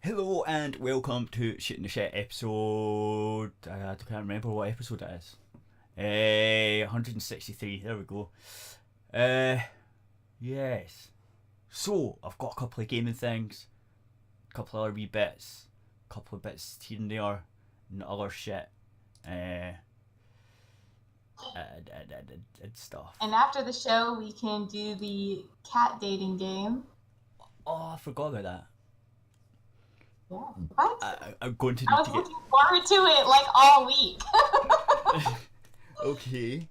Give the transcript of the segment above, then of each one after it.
Hello and welcome to Shit in the Shit episode. I can't remember what episode it is. 163. There we go. Yes. So I've got a couple of gaming things, a couple of other wee bits, a couple of bits here and there, and other shit. And stuff. And after the show, we can do the cat dating game. Oh, I forgot about that. Yeah. What? I'm going to. I was looking forward to it like all week. Okay.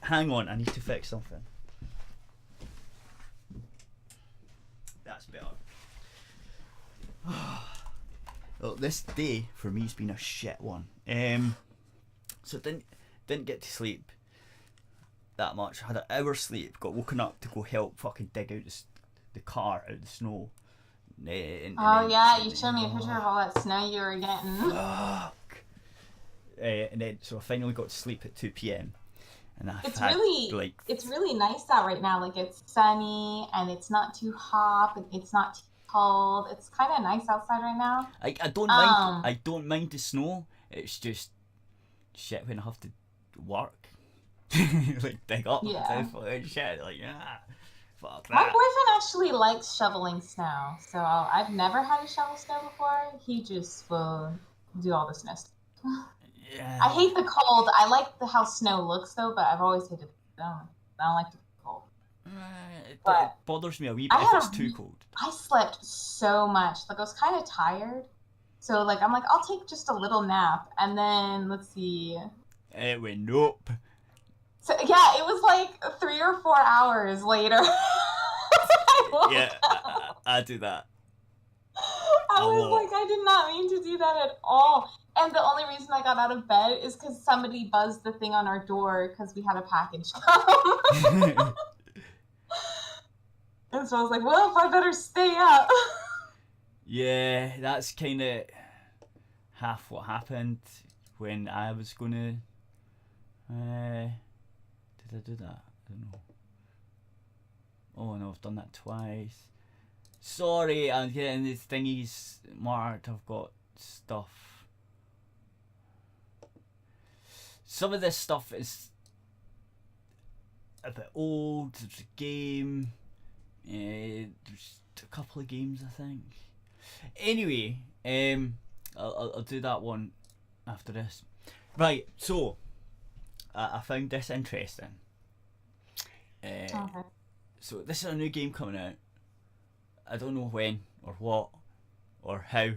Hang on, I need to fix something. That's better. Well, this day for me has been a shit one. So didn't get to sleep that much. Had an hour's sleep. Got woken up to go help fucking dig out the car out of the snow. You showed me a picture of all that snow you were getting. Fuck. And then so I finally got to sleep at 2 p.m. and It's really nice out right now. Like it's sunny and it's not too hot and it's not too cold. It's kind of nice outside right now. I don't mind the snow. It's just shit when I have to work. Like dig up and shit. Like fuck that. My boyfriend actually likes shoveling snow, so I've never had to shovel snow before. He just will do all the snow stuff. Yeah. I hate the cold. I like how snow looks though, but I've always hated the I don't like the cold. It bothers me a wee bit if it's too cold. I slept so much. Like I was kind of tired. So like I'm like, I'll take just a little nap, and then let's see. It went nope. So yeah, it was like 3 or 4 hours later. I do that. I was like, I did not mean to do that at all. And the only reason I got out of bed is because somebody buzzed the thing on our door because we had a package come. And so I was like, well, I better stay up. Yeah, that's kind of half what happened when I was gonna. Did I do that? I don't know. Oh no, I've done that twice. Sorry, I'm getting these thingies marked. I've got stuff. Some of this stuff is a bit old. There's a game. There's a couple of games, I think. Anyway, I'll do that one after this. Right, so I found this interesting. Okay. So this is a new game coming out. I don't know when or what or how.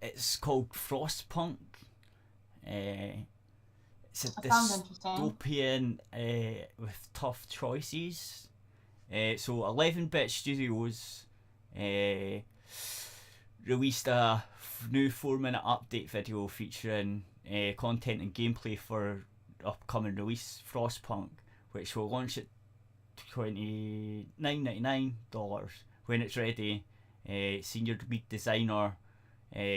It's called Frostpunk. It's a dystopian with tough choices. So 11-bit studios released a new 4-minute update video featuring content and gameplay for upcoming release Frostpunk, which will launch at $29.99 when it's ready. Senior lead designer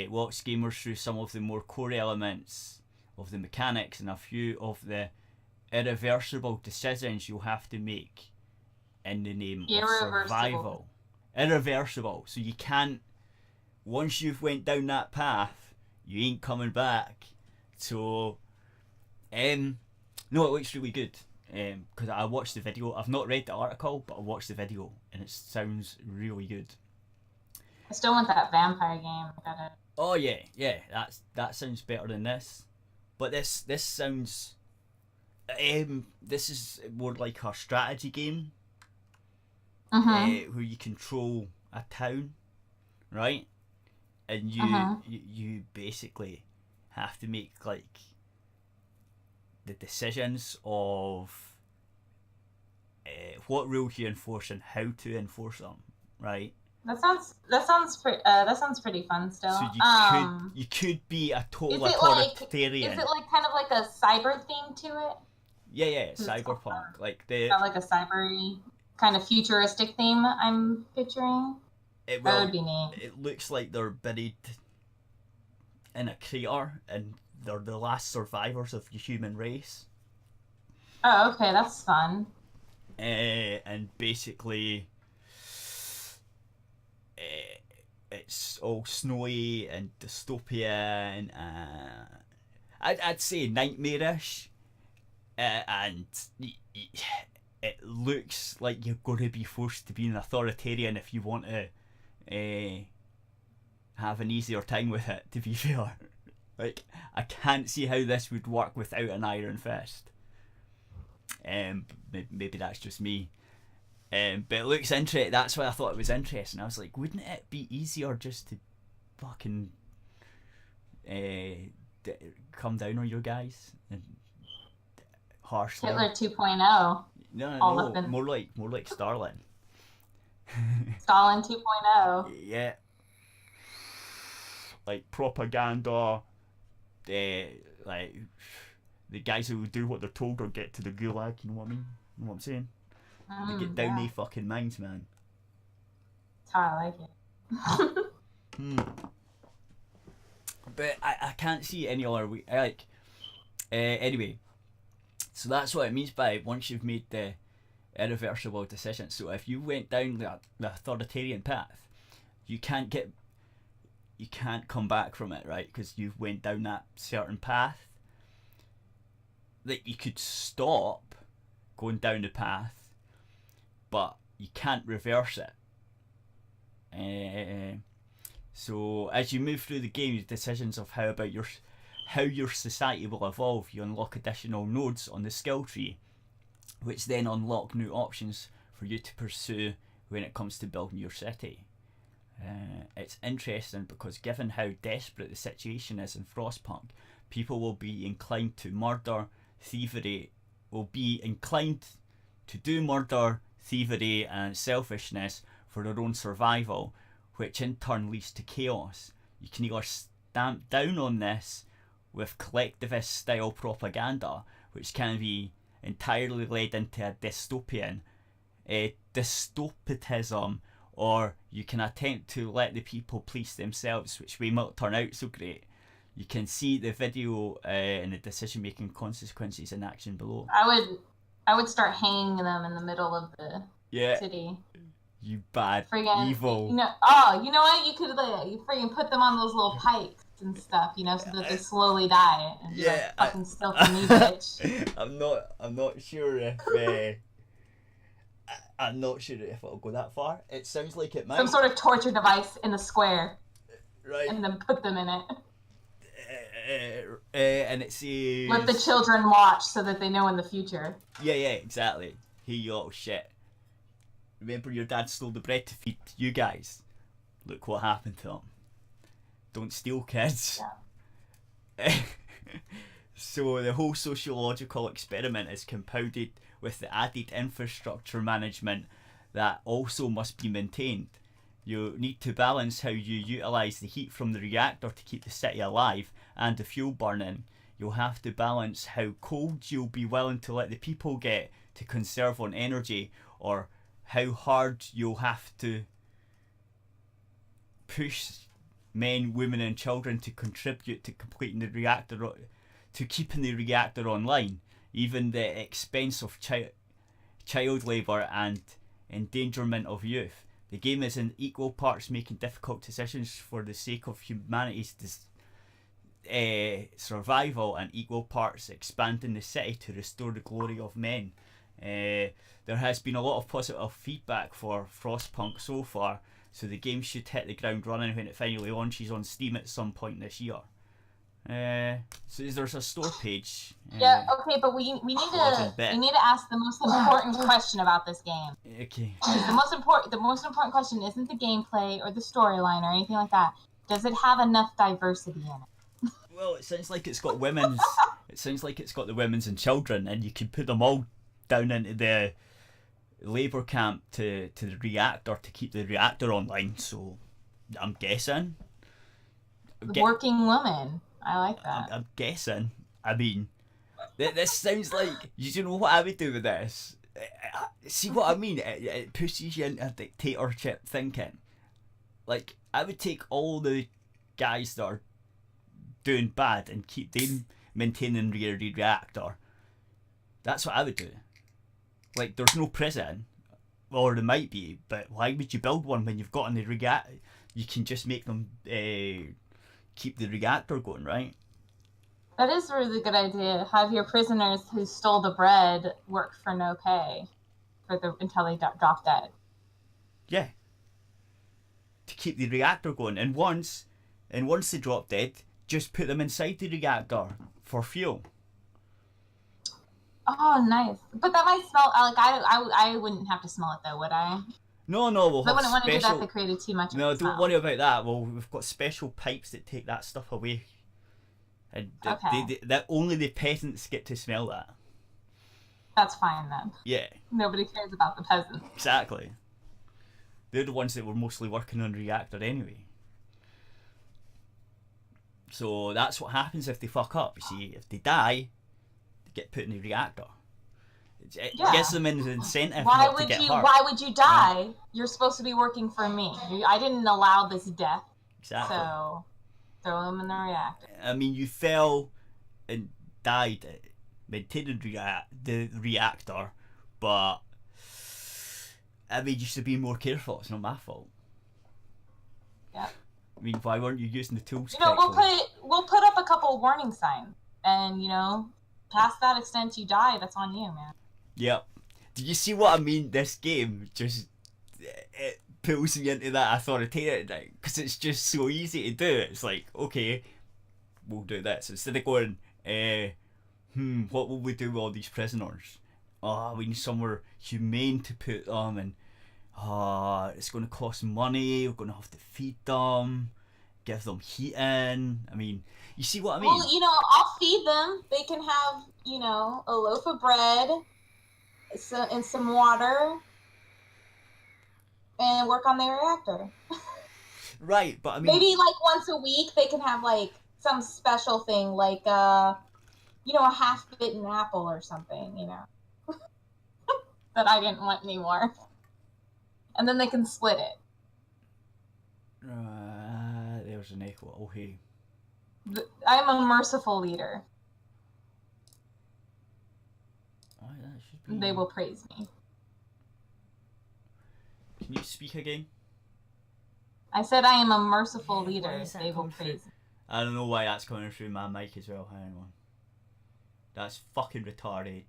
walks gamers through some of the more core elements of the mechanics and a few of the irreversible decisions you'll have to make in the name of survival. Irreversible. So you can't, once you've went down that path, you ain't coming back. So no, it looks really good. Because I watched the video. I've not read the article, but I watched the video and it sounds really good. I still want that vampire game. Oh yeah, that sounds better than this. But this sounds this is more like a strategy game. Where you control a town, right? And you basically have to make like the decisions of what rules you enforce and how to enforce them, right? That sounds pretty fun still. So you could be a total authoritarian. Is it like kind of like a cyber theme to it? Yeah, cyberpunk. Like like a cybery kind of futuristic theme I'm picturing. That would be neat. It looks like they're buried in a crater and they're the last survivors of the human race. Oh, okay, that's fun. And basically, it's all snowy and dystopian. I'd say nightmarish, and it looks like you're going to be forced to be an authoritarian if you want to have an easier time with it, to be fair. Like, I can't see how this would work without an iron fist. Maybe that's just me. But it looks interesting. That's why I thought it was interesting. I was like, wouldn't it be easier just to fucking come down on your guys and harshly? Hitler 2.0. No, more like Stalin. Stalin 2.0. Yeah. Like propaganda. Like the guys who do what they're told or get to the gulag. You know what I mean? You know what I'm saying? They get down their fucking minds, man. That's how I like it. But I can't see any other way. Anyway, so that's what it means by once you've made the irreversible decision. So if you went down the authoritarian path, you can't come back from it, right? Because you went down that certain path. That you could stop going down the path, but you can't reverse it. So as you move through the game, your decisions of how your society will evolve, you unlock additional nodes on the skill tree, which then unlock new options for you to pursue when it comes to building your city. It's interesting because given how desperate the situation is in Frostpunk, people will be inclined to do murder, thievery and selfishness for their own survival, which in turn leads to chaos. You can either stamp down on this with collectivist style propaganda, which can be entirely led into a dystopitism, or you can attempt to let the people police themselves, which may not turn out so great. You can see the video and the decision-making consequences in action below. I would start hanging them in the middle of the city. You bad, evil. You know what? You could you freaking put them on those little pikes and stuff, so that they slowly die. And fucking steal from me, bitch. I'm not sure if I'm not sure if it'll go that far. It sounds like it might. Some sort of torture device in the square. Right. And then put them in it. And it says... Let the children watch so that they know in the future. Yeah, exactly. Hey, you little shit. Remember your dad stole the bread to feed you guys? Look what happened to him. Don't steal, kids. Yeah. So the whole sociological experiment is compounded with the added infrastructure management that also must be maintained. You need to balance how you utilise the heat from the reactor to keep the city alive and the fuel burning. You'll have to balance how cold you'll be willing to let the people get to conserve on energy, or how hard you'll have to push men, women and children to contribute to completing the reactor, to keeping the reactor online, even the expense of child labour and endangerment of youth. The game is in equal parts making difficult decisions for the sake of humanity's survival, and equal parts expanding the city to restore the glory of men. There has been a lot of positive feedback for Frostpunk so far, so the game should hit the ground running when it finally launches on Steam at some point this year. So there's a store page. Okay, but we need to ask the most important question about this game. Okay. The most important question isn't the gameplay or the storyline or anything like that. Does it have enough diversity in it? Well, it sounds like it's got women's. It sounds like it's got the women's and children, and you can put them all down into the labour camp to the reactor to keep the reactor online. So, I'm guessing. Working woman. I like that. I'm guessing. I mean, this sounds like, you know what I would do with this? See what I mean? It pushes you into dictatorship thinking. Like, I would take all the guys that are doing bad and keep them maintaining the reactor. That's what I would do. Like, there's no prison. or there might be, but why would you build one when you've got on the reactor? You can just make them keep the reactor going, right? That is a really good idea. Have your prisoners who stole the bread work for no pay until they drop dead. Yeah. To keep the reactor going, and once they drop dead, just put them inside the reactor for fuel. Oh, nice. But that might smell like I wouldn't have to smell it though, would I? No, we'll have I wouldn't want to do special... that to create too much. No, of a don't smell. worry about that. Well, we've got special pipes that take that stuff away, and Okay. that only the peasants get to smell that. That's fine then. Yeah. Nobody cares about the peasants. Exactly. They're the ones that were mostly working on the reactor anyway. So that's what happens if they fuck up. You see, if they die, they get put in the reactor. It gives them an incentive not to get hurt. Why would you die? You're supposed to be working for me. I didn't allow this death. Exactly. So throw them in the reactor. I mean, you fell and died maintaining the reactor, but I mean, you should be more careful. It's not my fault. Yeah. I mean, why weren't you using the tools? We'll put up a couple warning signs, and past that extent, you die. That's on you, man. Yep. Do you see what I mean? This game just it pulls me into that authoritarian thing because it's just so easy to do. It's like, okay, we'll do this instead of going, what will we do with all these prisoners? Oh, we need somewhere humane to put them, and it's going to cost money. We're going to have to feed them, give them heating. I mean, you see what I mean? Well, I'll feed them. They can have, a loaf of bread and some water and work on their reactor. Right, but I mean... Maybe, once a week they can have, some special thing, a half-bitten apple or something, that I didn't want anymore. And then they can split it. There's an echo. Oh, hey. I'm a merciful leader. Oh, that should be... They will praise me. Can you speak again? I said I am a merciful leader. They will praise me. I don't know why that's coming through my mic as well. Hang on. That's fucking retarded.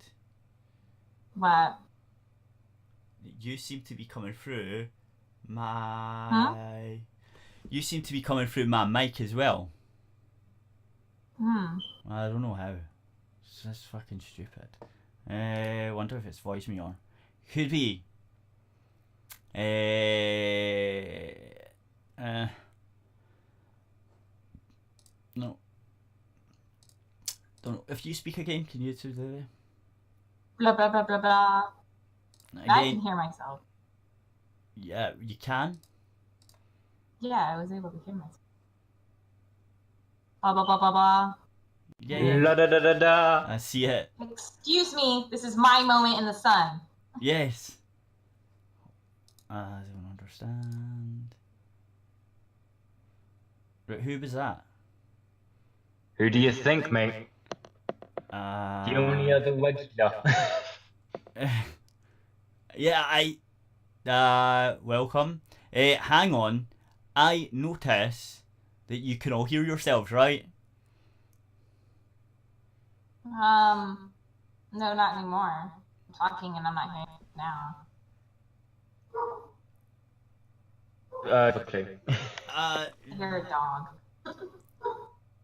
What? You seem to be coming through my... You seem to be coming through my mic as well. I don't know how. That's fucking stupid. Wonder if it's voicemail on. Could be. No. Don't know. If you speak again, can you do the... Blah, blah, blah, blah, blah. Again. I can hear myself. Yeah, you can? Yeah, I was able to hear myself. Blah, blah, blah, blah, blah. Yeah. La da da da da. I see it. Excuse me, this is my moment in the sun. Yes. I don't understand. Right, who was that? Who do you think, mate? The only other wedger. Yeah, welcome. Hang on. I notice that you can all hear yourselves, right? No, not anymore. I'm talking and I'm not hearing it now. Okay. I hear a dog.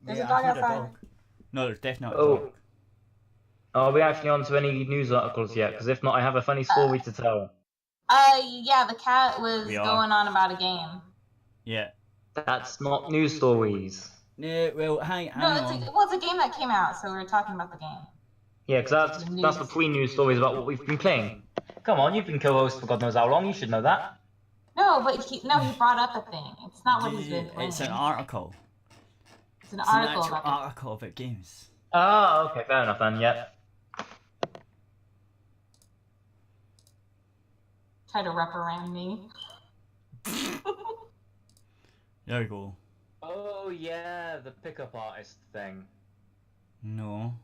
There's a I dog heard outside. No, there's definitely a dog. Are we actually on to any news articles yet? Because if not, I have a funny story to tell. Yeah, the cat was going on about a game. Yeah. That's not news stories. Yeah, well, hang on. It's a game that came out, so we're talking about the game. Yeah, because that's between news stories about what we've been playing. Come on, you've been co-host for God knows how long, you should know that. No, but he brought up a thing. It's not what he's been playing. It's an article. It's an article about games. Oh, okay, fair enough then, yeah. Try to reprimand me. There we go. Oh yeah, the pickup artist thing. No.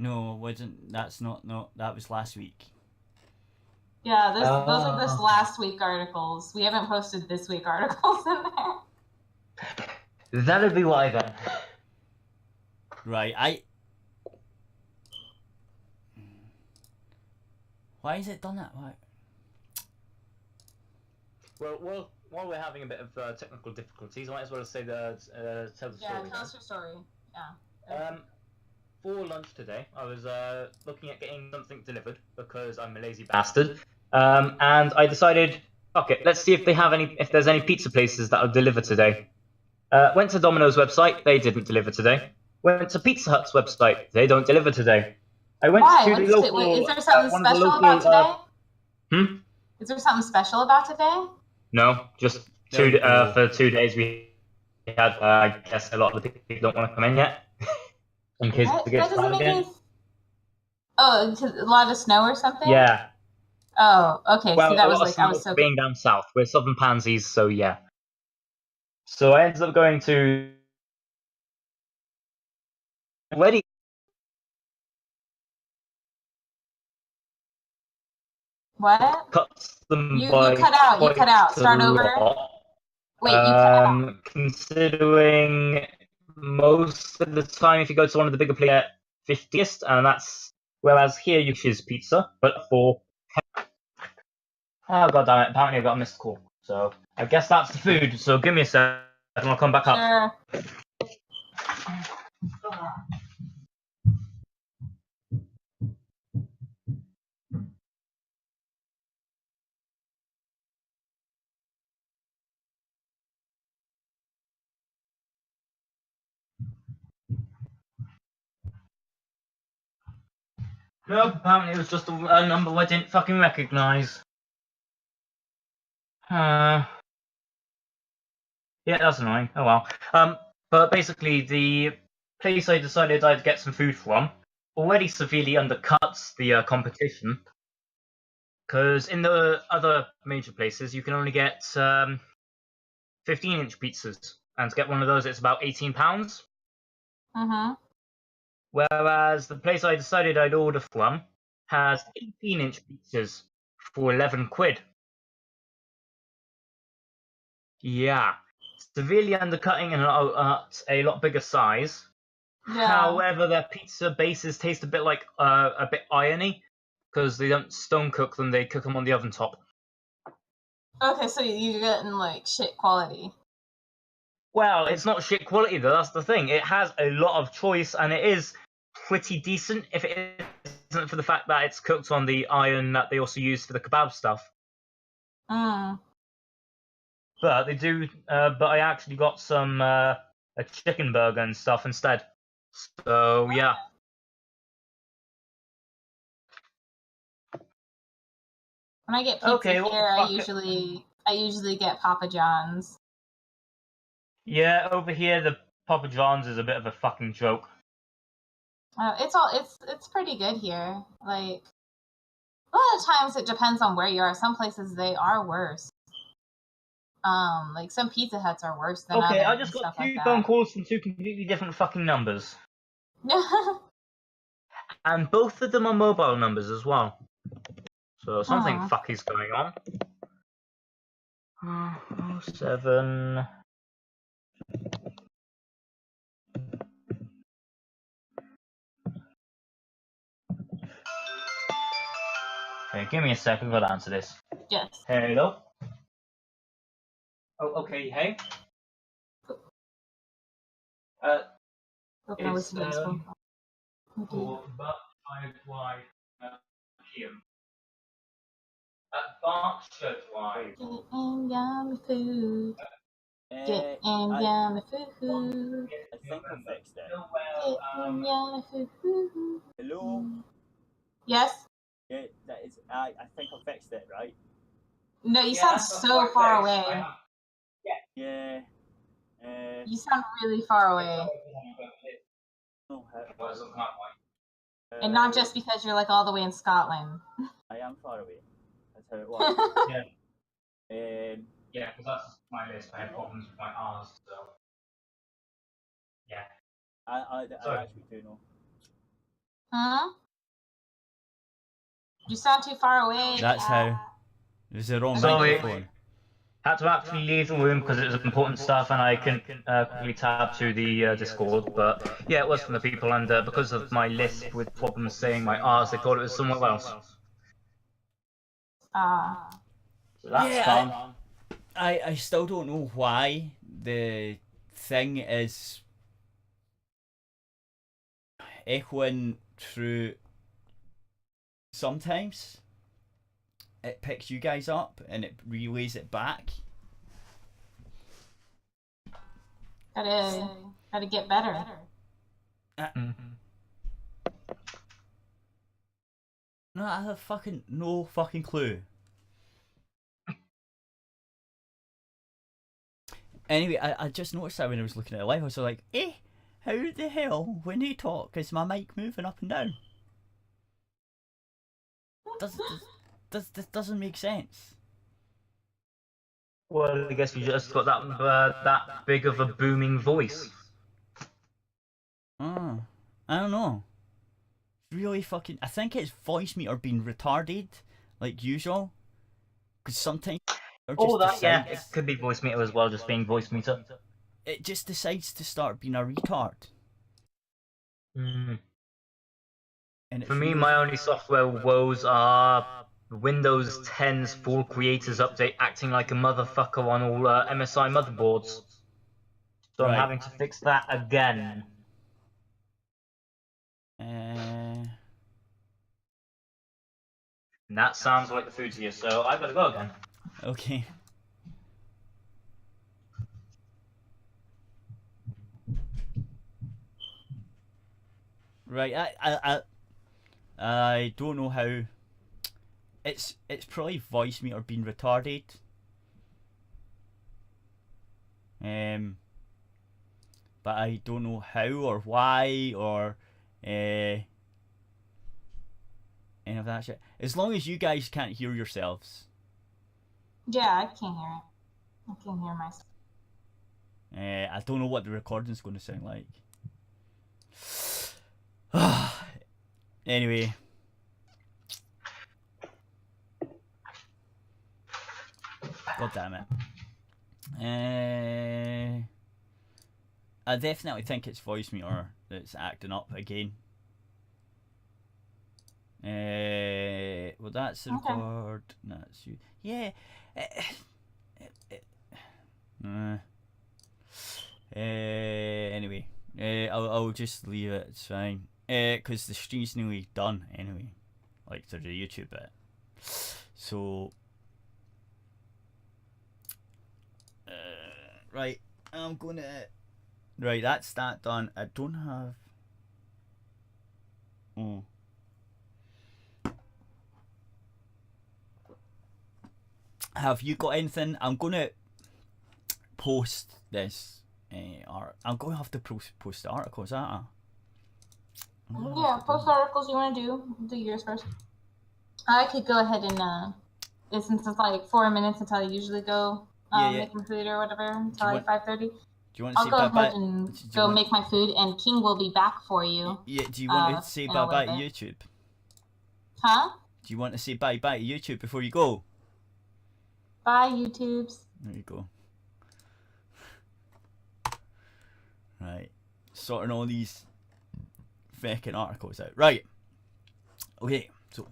No, wasn't. That's not. No, that was last week. Yeah, those are just last week articles. We haven't posted this week articles in there. That'd be why then. Right, Why has it done that? Why? Well, while we're having a bit of technical difficulties, I might as well say tell the story. Yeah, tell us your story. Yeah. For lunch today, I was looking at getting something delivered because I'm a lazy bastard. And I decided, fuck it, let's see if there's any pizza places that'll deliver today. Went to Domino's website, they didn't deliver today. Went to Pizza Hut's website, they don't deliver today. I went to the local. Wait, is there something special about today? Is there something special about today? No, just for 2 days we had. I guess a lot of the people don't want to come in yet. In case it gets bad again. Oh, a lot of snow or something? Yeah. Oh, okay. Well, so that was like I was so being down south. We're southern pansies, so yeah. So I ended up going to. Already. What? Cuts them You by cut out. You cut out. Start over. Wait, you cut out. Considering most of the time, if you go to one of the bigger places, 50th, and that's whereas here you choose pizza, but for. Oh god damn it! Apparently I got a missed call, so I guess that's the food. So give me a sec, and I'll come back up. Sure. Nope, apparently it was just a number I didn't fucking recognise. Yeah, that's annoying. Oh well. But basically, the place I decided I'd get some food from already severely undercuts the competition. Because in the other major places, you can only get 15-inch pizzas, and to get one of those, it's about £18. Whereas the place I decided I'd order from has 18-inch pizzas for 11 quid. Yeah, severely undercutting and a lot bigger size. Yeah. However, their pizza bases taste a bit like a bit irony because they don't stone cook them; they cook them on the oven top. Okay, so you're getting like shit quality. Well, it's not shit quality though. That's the thing. It has a lot of choice, and it is pretty decent if it isn't for the fact that it's cooked on the iron that they also use for the kebab stuff. But they do. But I actually got some a chicken burger and stuff instead. So yeah. When I get pizza here, I usually get Papa John's. Yeah, over here the Papa John's is a bit of a fucking joke. It's pretty good here. Like a lot of times it depends on where you are. Some places they are worse. Like some Pizza Huts are worse than others. Okay, I just got two phone calls from two completely different fucking numbers. And both of them are mobile numbers as well. So something fucky's going on. 07. Okay, give me a second, I've got to answer this. Yes. Hello? Oh, okay, hey? It's, for Berkshire Kim. At Berkshire Drive. Getting yummy food. Getting yummy food. I think I fixed it. Getting yummy food. Hello? Yes? Yeah, that is. I think I fixed it, right? No, you sound so far away. Yeah. You sound really far away. And not just because you're like all the way in Scotland. I am far away. That's how it works. Yeah, because that's my list. I have problems with my R's, so. Yeah. I actually do know. Huh? You sound too far away. That's how. There's the wrong Sorry. microphone. Had to actually leave the room because it was important stuff and I couldn't quickly tab to the Discord. But yeah, it was from the people, and because of my lisp with problems saying my R's, they thought it was somewhere else. So that's fun. I still don't know why the thing is echoing through. Sometimes it picks you guys up and it relays it back. Gotta get better. No, I have no fucking clue. Anyway, I just noticed that when I was looking at the live, I was like, how the hell, when they talk, is my mic moving up and down? This doesn't make sense. Well, I guess you just got that big of a booming voice. I don't know. Really fucking. I think it's voice meter being retarded, like usual. Because sometimes. It could be voice meter as well, just being voice meter. It just decides to start being a retard. Mm. And For me, my only software woes are Windows 10's full creators update acting like a motherfucker on all MSI motherboards. So I'm having to fix that again. And that sounds like the food's here, so I gotta go again. Okay. Right, I don't know how. It's probably voice meter being retarded. But I don't know how or why or any of that shit. As long as you guys can't hear yourselves. Yeah, I can't hear it. I can't hear myself. I don't know what the recording's going to sound like. Anyway. God damn it. I definitely think it's voice meter that's acting up again. Well, that's the record. That's you. Yeah. Anyway, I'll just leave it. It's fine. Because the stream's nearly done anyway, like to the YouTube bit. So, right, I'm gonna. Right, that's that done. I don't have. Have you got anything? I'm gonna post this. I'm gonna have to post the article. Is that Yeah, post articles you want to do yours first. I could go ahead and since it's like 4 minutes until I usually go make my food or whatever until like 5:30. Do you want to I'll go ahead and go make my food, and King will be back for you. Yeah. Do you want to say bye bye to YouTube? Huh? Do you want to say bye bye to YouTube before you go? Bye, YouTubes. There you go. Right, sorting all these fucking articles out. Right. Okay, so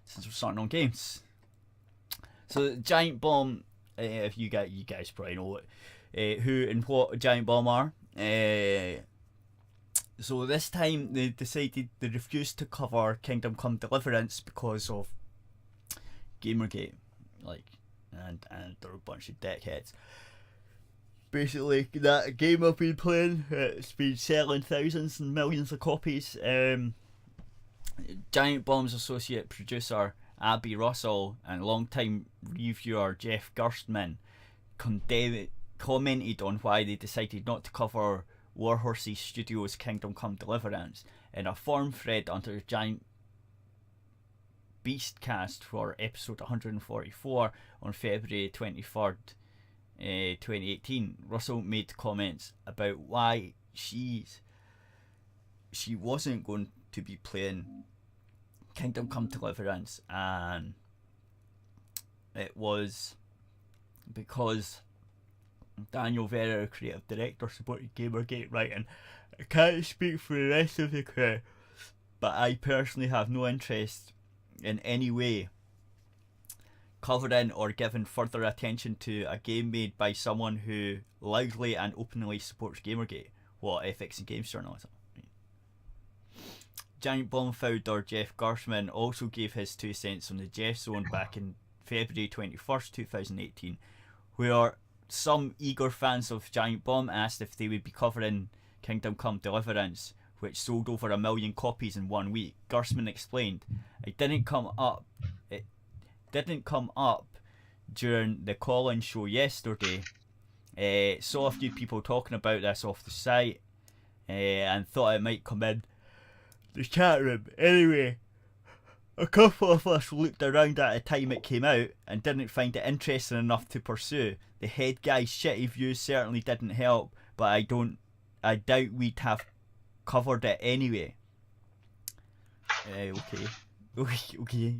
since we're starting on games, so Giant Bomb. If you guys probably know who and what Giant Bomb are. So this time they decided they refused to cover Kingdom Come Deliverance because of Gamergate, and they're a bunch of dickheads. Basically, that game I've been playing, it's been selling thousands and millions of copies. Giant Bomb's associate producer Abby Russell and longtime reviewer Jeff Gerstmann commented on why they decided not to cover Warhorse Studios' Kingdom Come Deliverance in a forum thread under Giant Beastcast for episode 144 on February 23rd, 2018. Russell made comments about why she wasn't going to be playing Kingdom Come Deliverance, and it was because Daniel Vera, creative director, supported Gamergate writing. I can't speak for the rest of the crew, but I personally have no interest in any way covering or giving further attention to a game made by someone who loudly and openly supports Gamergate. What, ethics and games journalism? Giant Bomb founder Jeff Gerstmann also gave his 2 cents on the Jeff Zone back in February 21st, 2018, where some eager fans of Giant Bomb asked if they would be covering Kingdom Come Deliverance, which sold over 1 million copies in 1 week. Gerstmann explained, It didn't come up during the call-in show yesterday. Saw a few people talking about this off the site, and thought it might come in the chat room. Anyway, a couple of us looked around at the time it came out and didn't find it interesting enough to pursue. The head guy's shitty views certainly didn't help, but I doubt we'd have covered it anyway. Okay.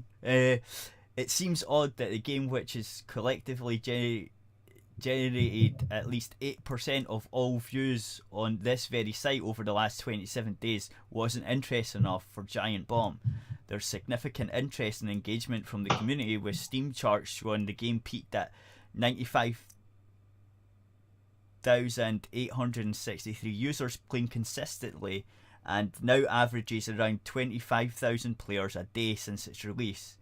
It seems odd that the game, which has collectively generated at least 8% of all views on this very site over the last 27 days, wasn't interesting enough for Giant Bomb. There's significant interest and engagement from the community, with Steam charts showing the game peaked at 95,863 users playing consistently, and now averages around 25,000 players a day since its release.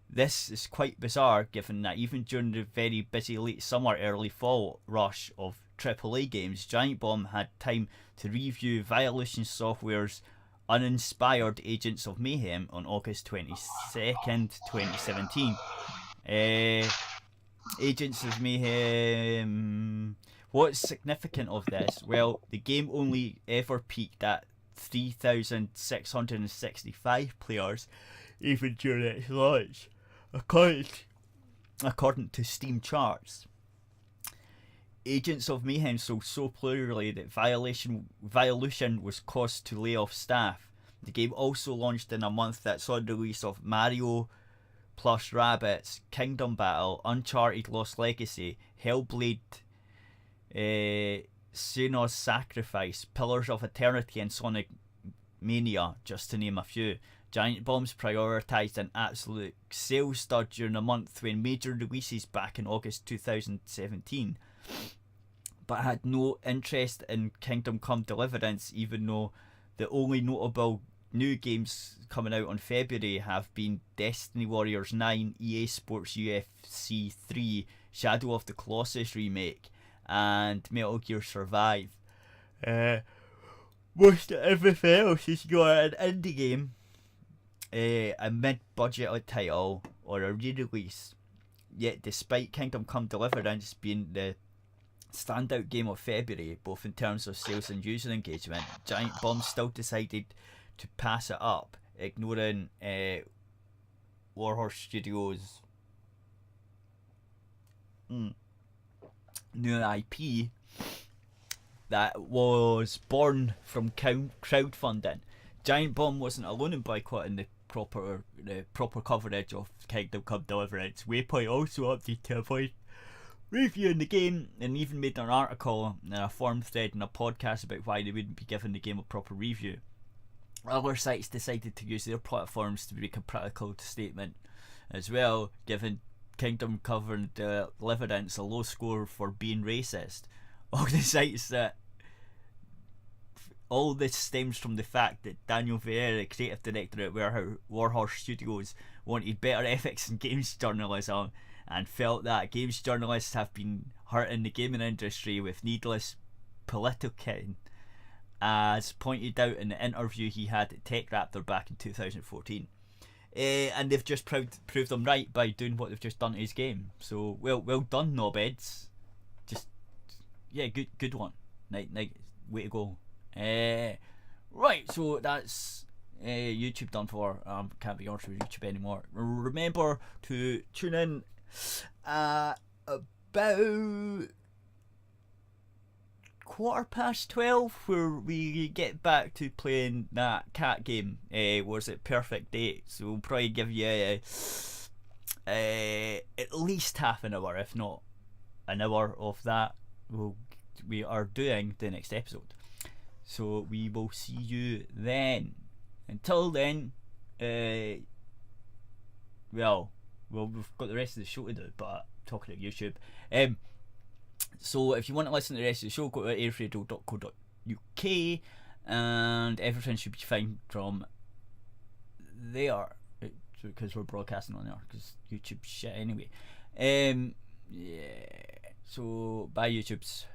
This is quite bizarre, given that even during the very busy late summer, early fall rush of AAA games, Giant Bomb had time to review Violation Software's uninspired Agents of Mayhem on August 22nd, 2017. Agents of Mayhem... What's significant of this? Well, the game only ever peaked at 3,665 players, even during its launch, according to Steam charts. Agents of Mayhem sold so poorly that Violation was caused to lay off staff. The game also launched in a month that saw the release of Mario plus Rabbids, Kingdom Battle, Uncharted Lost Legacy, Hellblade, Senua's Sacrifice, Pillars of Eternity, and Sonic Mania, just to name a few. Giant Bomb's prioritised an absolute sales stud during a month when major releases back in August 2017, but had no interest in Kingdom Come Deliverance, even though the only notable new games coming out on February have been Destiny Warriors 9, EA Sports UFC 3, Shadow of the Colossus remake, and Metal Gear Survive. Most everything else has got an indie game, a mid-budget title, or a re-release. Yet despite Kingdom Come Deliverance being the standout game of February, both in terms of sales and user engagement, Giant Bomb still decided to pass it up, ignoring Warhorse Studios' new IP that was born from crowdfunding. Giant Bomb wasn't alone in boycotting the proper coverage of Kingdom Come Deliverance. Waypoint also opted to avoid reviewing the game, and even made an article and a forum thread and a podcast about why they wouldn't be giving the game a proper review. Other sites decided to use their platforms to make a critical statement as well, giving Kingdom Come Deliverance a low score for being racist. All the sites that all this stems from the fact that Daniel Vieira, creative director at Warhorse Studios, wanted better ethics in games journalism, and felt that games journalists have been hurting the gaming industry with needless politicking, as pointed out in the interview he had at Tech Raptor back in 2014. And they've just proved them right by doing what they've just done to his game. So well done, knobheads. Just good one. Nice, way to go. Right, so that's YouTube done for. Can't be honest with YouTube anymore. Remember to tune in about 12:15, where we get back to playing that cat game. Was it Perfect Date? So we'll probably give you at least half an hour, if not an hour of that. We are doing the next episode. So we will see you then. Until then, well, we've got the rest of the show to do, but talking of YouTube. So if you want to listen to the rest of the show, go to aerithradio.co.uk and everything should be fine from there, because we're broadcasting on there, because YouTube's shit anyway. Yeah. So bye YouTubes.